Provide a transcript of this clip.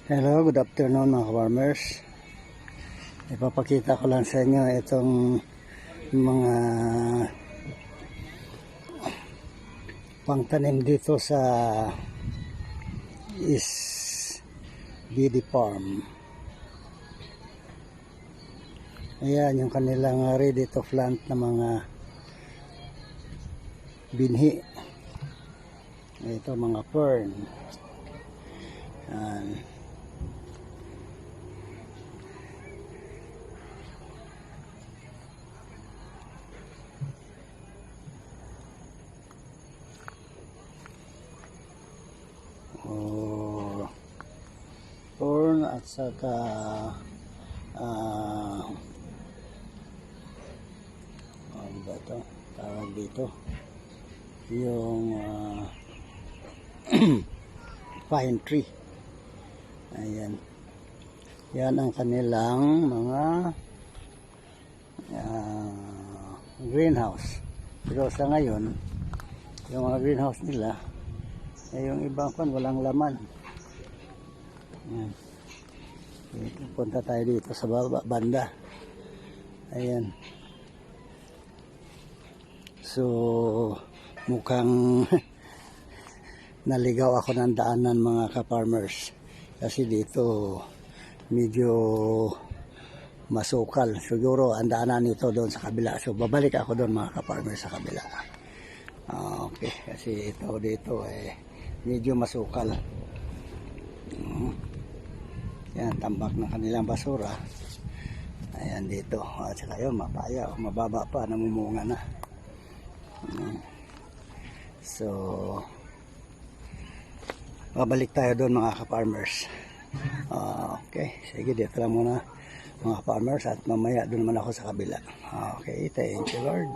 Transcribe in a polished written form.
Hello, good afternoon mga farmers. Ipapakita ko lang sa inyo itong mga pangtanim dito sa East BD Farm. Ayan yung kanilang ready to plant na mga binhi. Ito mga fern. Ayan. Corn at saka ano ba ito? Tawag dito yung pine tree. Ayan, yan ang kanilang mga greenhouse. Pero sa ngayon yung mga greenhouse nila yung ibang pan walang laman. Ayan. Punta tayo dito sa banda. Ayan. So mukhang naligaw ako ng daanan mga ka-farmers. Kasi dito medyo masukal. Siguro ang daanan nito doon sa kabila. So babalik ako doon mga ka-farmers sa kabila. Okay. Kasi ito dito medyo masukal. Yan, tambak ng kanilang basura. Ayan dito. At saka yun, mapaya. Mababa pa, namumunga na. So, babalik tayo doon mga ka-farmers. Okay, sige, dito lang muna mga farmers. At mamaya doon naman ako sa kabila. Okay, thank you Lord.